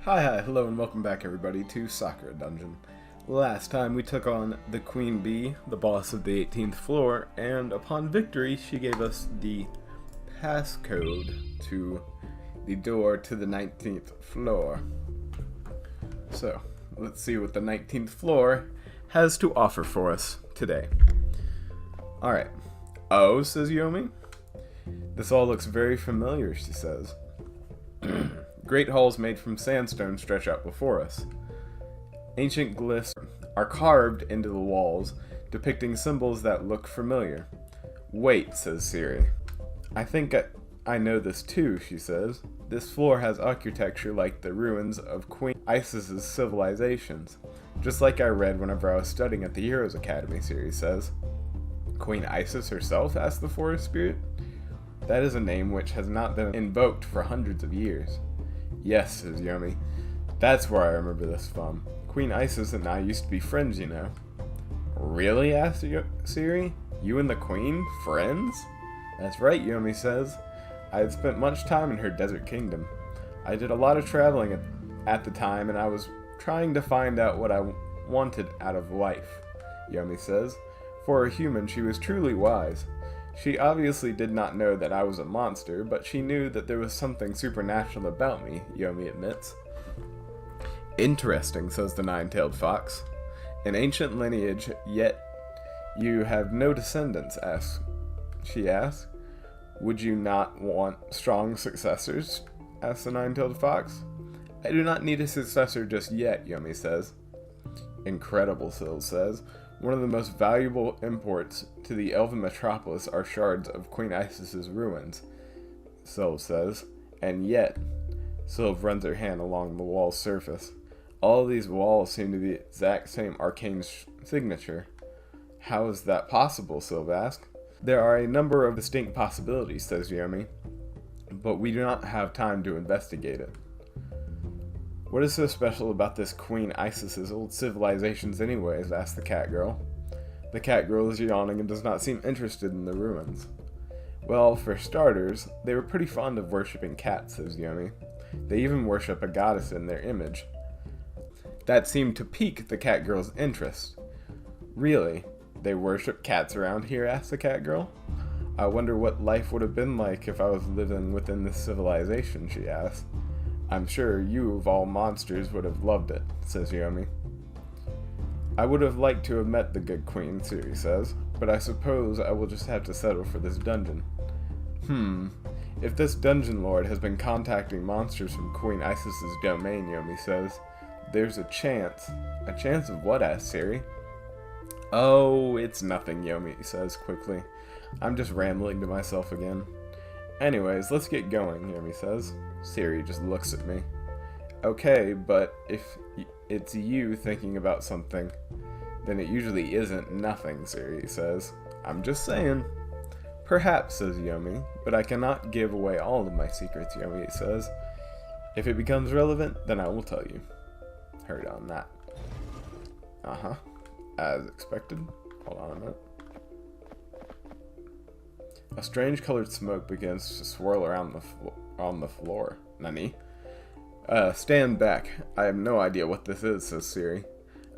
Hi, hello, and welcome back everybody to Sakura Dungeon. Last time we took on the Queen Bee, the boss of the 18th floor, and upon victory she gave us the passcode to the door to the 19th floor. So, let's see what the 19th floor has to offer for us today. Alright. Oh, says Yomi. This all looks very familiar, she says. Great halls made from sandstone stretch out before us. Ancient glyphs are carved into the walls, depicting symbols that look familiar. Wait, says Siri. I think I know this too, she says. This floor has architecture like the ruins of Queen Isis's civilizations, just like I read whenever I was studying at the Heroes Academy, Siri says. Queen Isis herself? Asked the forest spirit. That is a name which has not been invoked for hundreds of years. Yes, says Yomi. That's where I remember this from. Queen Isis and I used to be friends, you know. Really? Asked Siri. You and the Queen? Friends? That's right, Yomi says. I had spent much time in her desert kingdom. I did a lot of traveling at the time, and I was trying to find out what I wanted out of life, Yomi says. For a human, she was truly wise. She obviously did not know that I was a monster, but she knew that there was something supernatural about me, Yomi admits. Interesting, says the nine-tailed fox. An ancient lineage, yet you have no descendants, she asks. Would you not want strong successors? Asks the nine-tailed fox. I do not need a successor just yet, Yomi says. Incredible, Syl says. One of the most valuable imports to the elven metropolis are shards of Queen Isis's ruins, Syl says. And yet, Syl runs her hand along the wall's surface. All these walls seem to be the exact same arcane signature. How is that possible, Syl asks. There are a number of distinct possibilities, says Yomi, but we do not have time to investigate it. What is so special about this Queen Isis's old civilizations anyways? Asks the cat girl. The cat girl is yawning and does not seem interested in the ruins. Well, for starters, they were pretty fond of worshipping cats, says Yomi. They even worship a goddess in their image. That seemed to pique the cat girl's interest. Really? They worship cats around here? Asks the cat girl. I wonder what life would have been like if I was living within this civilization, she asks. I'm sure you, of all monsters, would have loved it, says Yomi. I would have liked to have met the good queen, Siri says, but I suppose I will just have to settle for this dungeon. If this dungeon lord has been contacting monsters from Queen Isis's domain, Yomi says, there's a chance. A chance of what? Asks Siri. Oh, it's nothing, Yomi says quickly. I'm just rambling to myself again. Anyways, let's get going, Yomi says. Siri just looks at me. Okay, but if it's you thinking about something, then it usually isn't nothing, Siri says. I'm just saying. Perhaps, says Yomi, but I cannot give away all of my secrets, Yomi says. If it becomes relevant, then I will tell you. Heard on that. As expected. Hold on a minute. A strange colored smoke begins to swirl around on the floor. Nani? Stand back. I have no idea what this is, says Siri.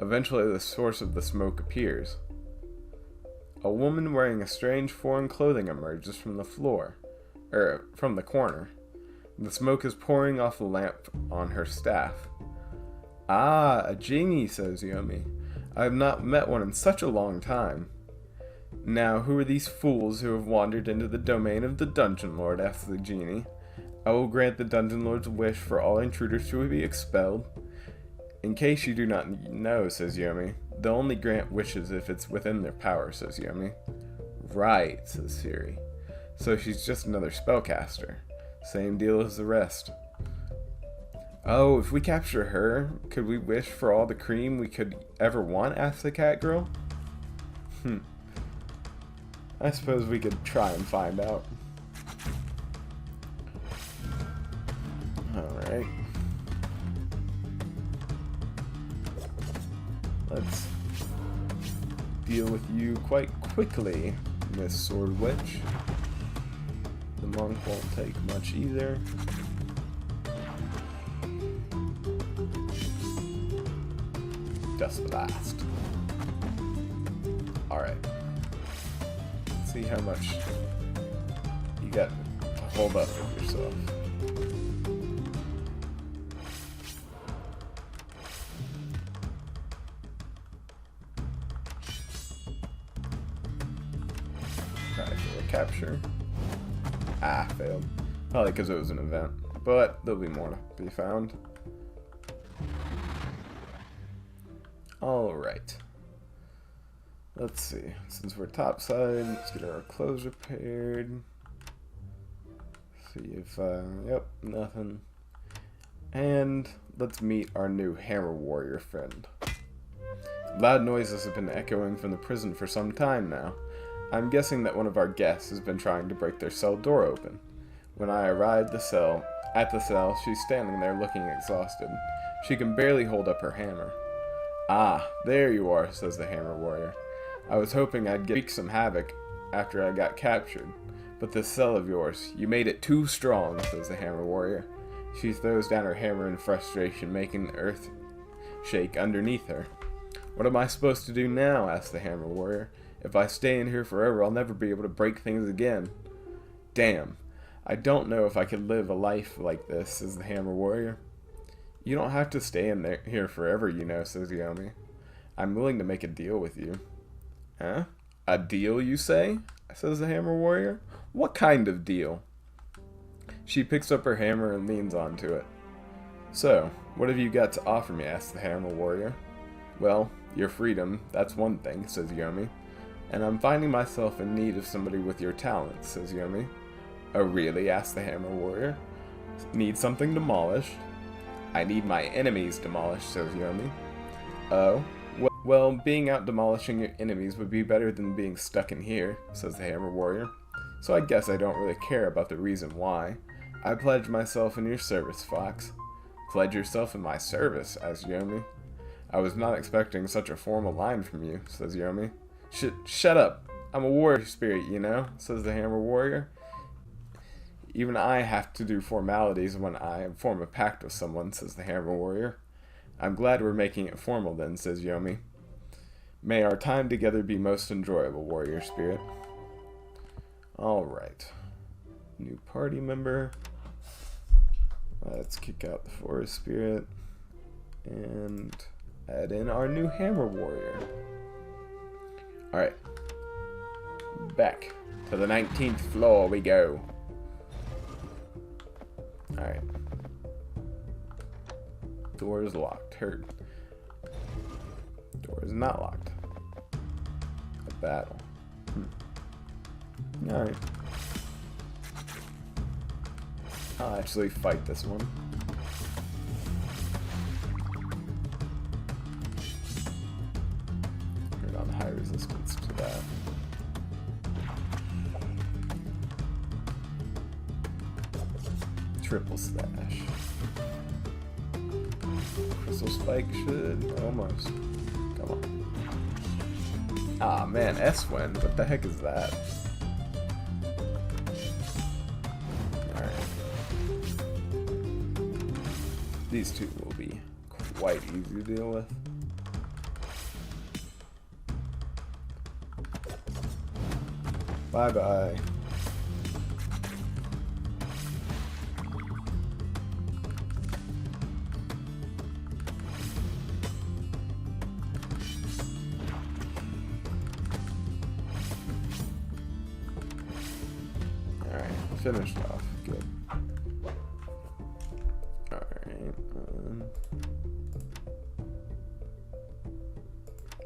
Eventually the source of the smoke appears. A woman wearing a strange foreign clothing emerges from the from the corner. The smoke is pouring off the lamp on her staff. Ah, a genie, says Yomi. I have not met one in such a long time. Now, who are these fools who have wandered into the domain of the Dungeon Lord? Asks the genie. I will grant the Dungeon Lord's wish for all intruders to be expelled. In case you do not know, says Yomi, they'll only grant wishes if it's within their power, says Yomi. Right, says Siri. So she's just another spellcaster. Same deal as the rest. Oh, if we capture her, could we wish for all the cream we could ever want? Asks the cat girl. I suppose we could try and find out. Alright. Let's deal with you quite quickly, Miss Sword Witch. The monk won't take much either. Dust Blast. Alright. Let's see how much you got to hold up with yourself. Try to get a capture. Ah, failed. Probably because it was an event. But there'll be more to be found. Alright. Let's see. Since we're topside, let's get our clothes repaired. See if, yep, nothing. And let's meet our new Hammer Warrior friend. Loud noises have been echoing from the prison for some time now. I'm guessing that one of our guests has been trying to break their cell door open. When I arrived at the cell, she's standing there looking exhausted. She can barely hold up her hammer. Ah, there you are, says the Hammer Warrior. I was hoping I'd wreak some havoc after I got captured. But this cell of yours, you made it too strong, says the Hammer Warrior. She throws down her hammer in frustration, making the earth shake underneath her. What am I supposed to do now, asks the Hammer Warrior. If I stay in here forever, I'll never be able to break things again. Damn, I don't know if I could live a life like this, says the Hammer Warrior. You don't have to stay here forever, you know, says Yomi. I'm willing to make a deal with you. Huh? A deal, you say? Says the Hammer Warrior. What kind of deal? She picks up her hammer and leans onto it. So, what have you got to offer me, asks the Hammer Warrior. Well, your freedom, that's one thing, says Yomi. And I'm finding myself in need of somebody with your talents, says Yomi. Oh, really? asks the Hammer Warrior. Need something demolished? I need my enemies demolished, says Yomi. Oh? Well, being out demolishing your enemies would be better than being stuck in here, says the Hammer Warrior. So I guess I don't really care about the reason why. I pledge myself in your service, Fox. Pledge yourself in my service, asks Yomi. I was not expecting such a formal line from you, says Yomi. Shut up. I'm a warrior spirit, you know, says the Hammer Warrior. Even I have to do formalities when I form a pact with someone, says the Hammer Warrior. I'm glad we're making it formal then, says Yomi. May our time together be most enjoyable, warrior spirit. Alright. New party member. Let's kick out the forest spirit. And add in our new Hammer Warrior. Alright. Back to the 19th floor we go. Alright. Door is locked. Heard. Door is not locked. A battle. Alright. I'll actually fight this one. Turn on high resistance to that. Triple slash. Crystal spike should almost. Come on. Ah man, S-Win. What the heck is that? Alright. These two will be quite easy to deal with. Bye bye. Finished off. Good. Alright.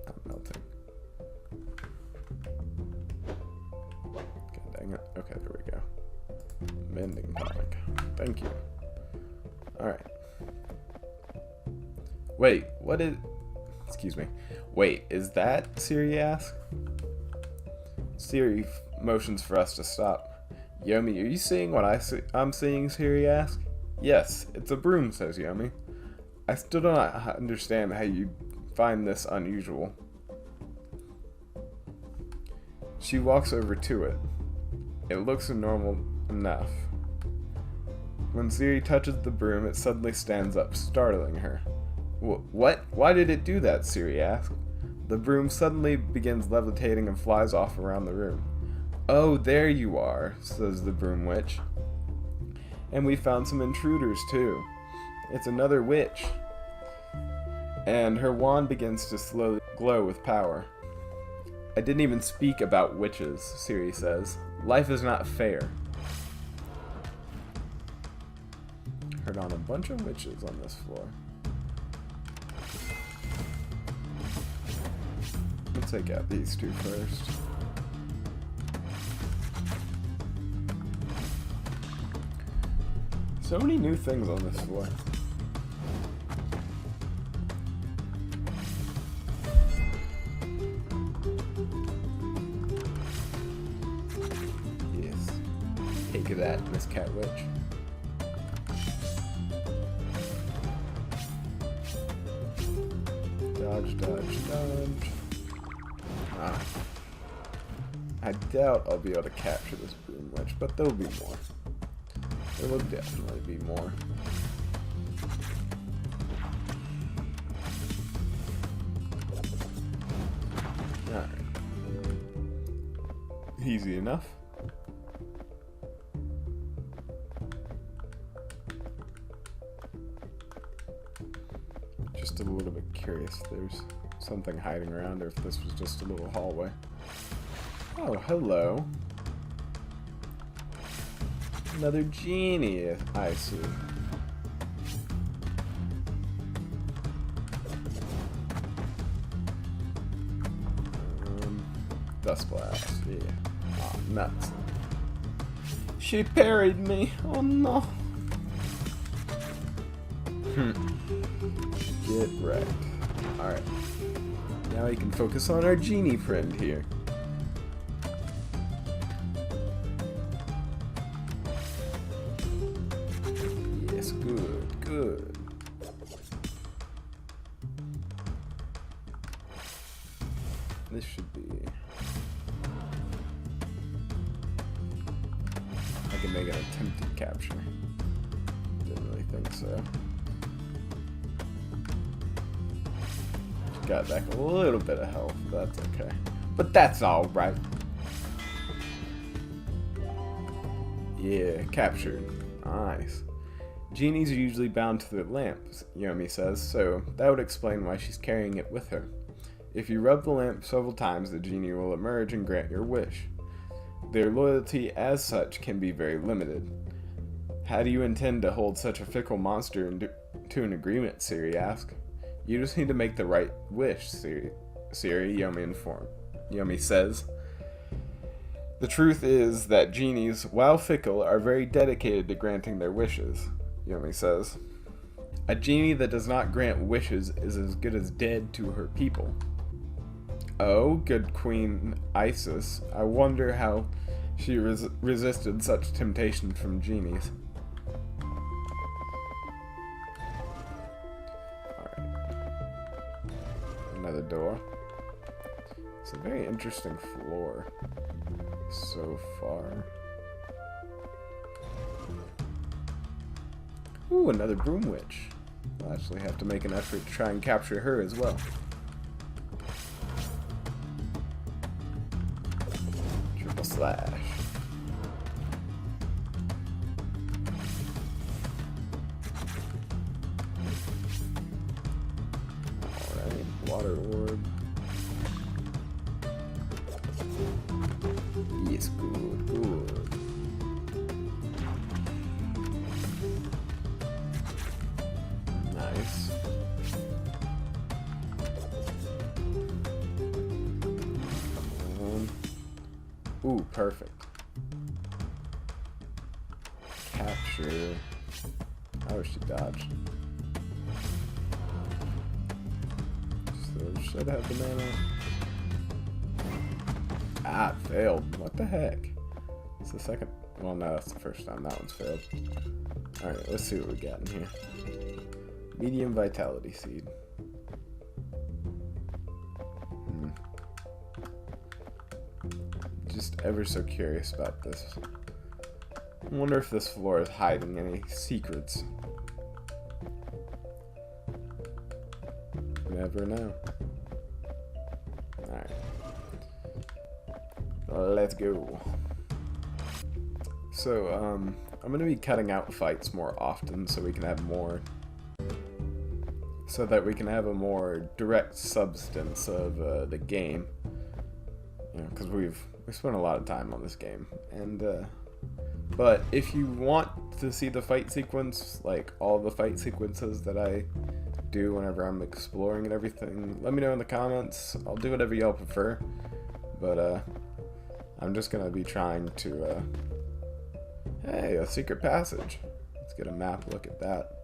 I'm melting. God dang it. Okay, there we go. Mending tonic. Thank you. Alright. Wait, what is... Excuse me. Wait, is that Siri asks? Siri motions for us to stop. Yomi, are you seeing what I'm seeing, Siri asks. Yes, it's a broom, says Yomi. I still do not understand how you find this unusual. She walks over to it. It looks normal enough. When Siri touches the broom, it suddenly stands up, startling her. What? Why did it do that? Siri asked. The broom suddenly begins levitating and flies off around the room. Oh, there you are, says the broom witch. And we found some intruders too. It's another witch. And her wand begins to slowly glow with power. I didn't even speak about witches, Siri says. Life is not fair. Heard on a bunch of witches on this floor. Let's take out these two first. So many new things on this floor. Yes. Take that, Miss Cat Witch. Dodge, dodge, dodge. Ah. I doubt I'll be able to capture this broom witch, but there'll be more. There will definitely be more. Alright. Easy enough. Just a little bit curious if there's something hiding around or if this was just a little hallway. Oh, hello. Another genie, I see. Dust blast, yeah. Oh, nuts. She parried me. Oh no. Get wrecked. Alright. Now we can focus on our genie friend here. Yes, good, good. This should be... I can make an attempted capture. Didn't really think so. Got back a little bit of health, but that's okay. But that's alright. Yeah, captured. Nice. Genies are usually bound to their lamps, Yomi says, so that would explain why she's carrying it with her. If you rub the lamp several times, the genie will emerge and grant your wish. Their loyalty as such can be very limited. How do you intend to hold such a fickle monster to an agreement, Siri asked. You just need to make the right wish, Siri, Yomi says. The truth is that genies, while fickle, are very dedicated to granting their wishes, Yomi says. A genie that does not grant wishes is as good as dead to her people. Oh, good Queen Isis, I wonder how she resisted such temptation from genies. Another door. It's a very interesting floor so far. Ooh, another broom witch. I'll actually have to make an effort to try and capture her as well. Triple slash. Water orb. Yes, good, good. Nice. Ooh, perfect. Capture. I wish she dodged. Should have banana. Ah, it failed. What the heck? It's the second. Well, no, that's the first time that one's failed. Alright, let's see what we got in here. Medium vitality seed. Just ever so curious about this. I wonder if this floor is hiding any secrets. never know. Alright. Let's go. So, I'm going to be cutting out fights more often so we can have more... So that we can have a more direct substance of the game. You know, because we spent a lot of time on this game. And, but if you want to see the fight sequence, like all the fight sequences that I do whenever I'm exploring and everything, let me know in the comments. I'll do whatever y'all prefer. But, I'm just going to be trying to, hey, a secret passage. Let's get a map look at that.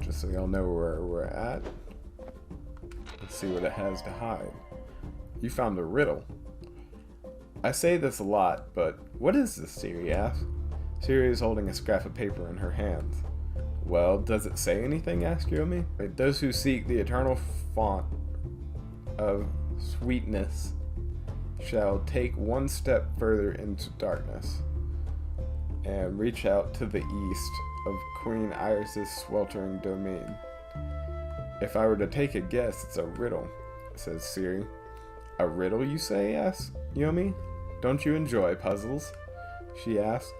Just so y'all know where we're at. Let's see what it has to hide. You found the riddle. I say this a lot, but what is this, Siri asks. Siri is holding a scrap of paper in her hands. Well, does it say anything, asked Yomi. Those who seek the eternal font of sweetness shall take one step further into darkness and reach out to the east of Queen Iris's sweltering domain. If I were to take a guess, it's a riddle, says Siri. A riddle, you say? Asks Yomi. Don't you enjoy puzzles? She asks.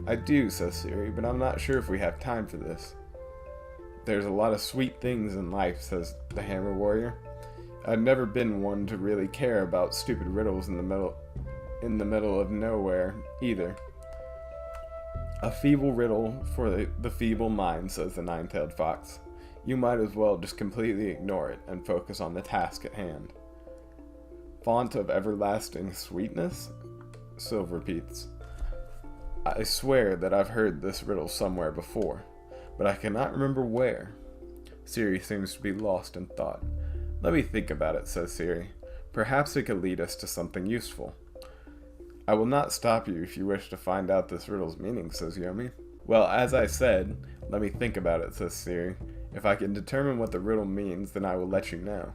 I do, says Siri, but I'm not sure if we have time for this. There's a lot of sweet things in life, says the Hammer Warrior. I've never been one to really care about stupid riddles in the middle of nowhere, either. A feeble riddle for the feeble mind, says the nine-tailed fox. You might as well just completely ignore it and focus on the task at hand. Font of everlasting sweetness? Silver repeats. I swear that I've heard this riddle somewhere before, but I cannot remember where. Siri seems to be lost in thought. Let me think about it, says Siri. Perhaps it could lead us to something useful. I will not stop you if you wish to find out this riddle's meaning, says Yomi. Well, as I said, let me think about it, says Siri. If I can determine what the riddle means, then I will let you know.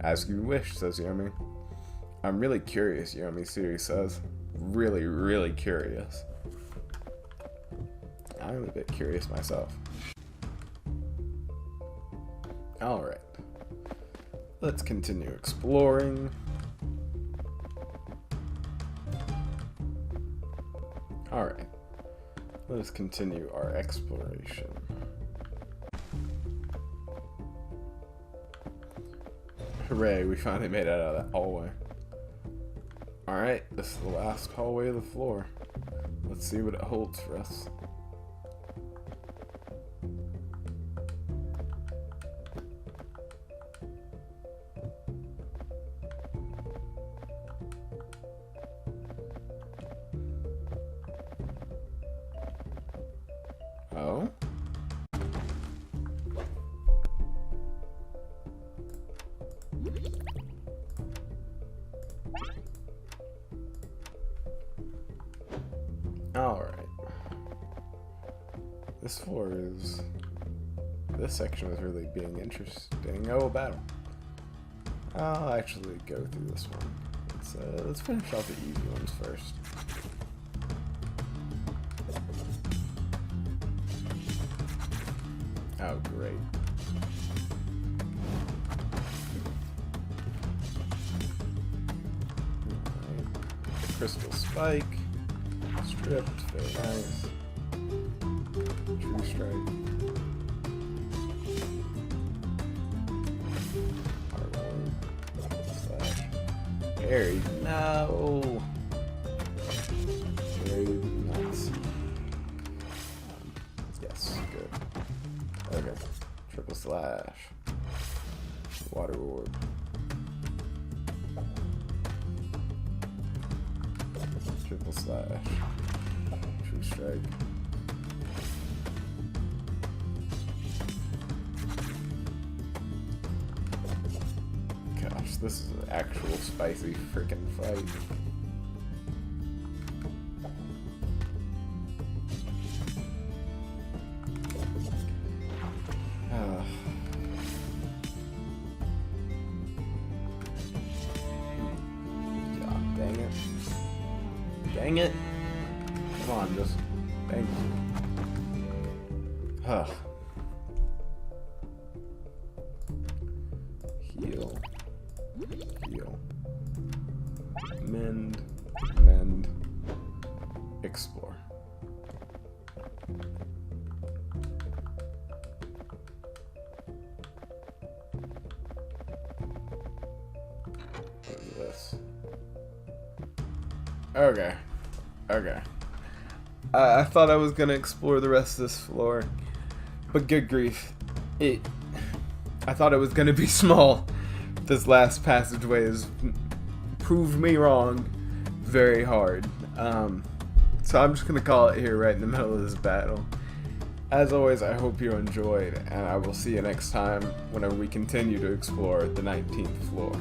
As you wish, says Yomi. I'm really curious, Yomi, Siri says. Really, really curious. I'm a bit curious myself. Alright. Let's continue exploring. Alright. Let us continue our exploration. Hooray, we finally made it out of that hallway. Alright, this is the last hallway of the floor. Let's see what it holds for us. Oh? Alright. This section is really being interesting. Oh, a battle. I'll actually go through this one. Let's finish off the easy ones first. Oh, great. Right. Crystal spike. Stripped. Very nice. True strike. Slash. Parry. No. Very nice. Yes, good. Okay. Triple slash. Water orb. Triple slash. True strike. Gosh, this is an actual spicy freaking fight. Dang it. Dang it. Come on, just thank you. Heal. Heal. Mend. Mend. Explore. What is this? Okay. Okay. I thought I was gonna explore the rest of this floor, but good grief. I thought it was gonna be small. This last passageway has proved me wrong very hard. So I'm just gonna call it here right in the middle of this battle. As always, I hope you enjoyed, and I will see you next time whenever we continue to explore the 19th floor.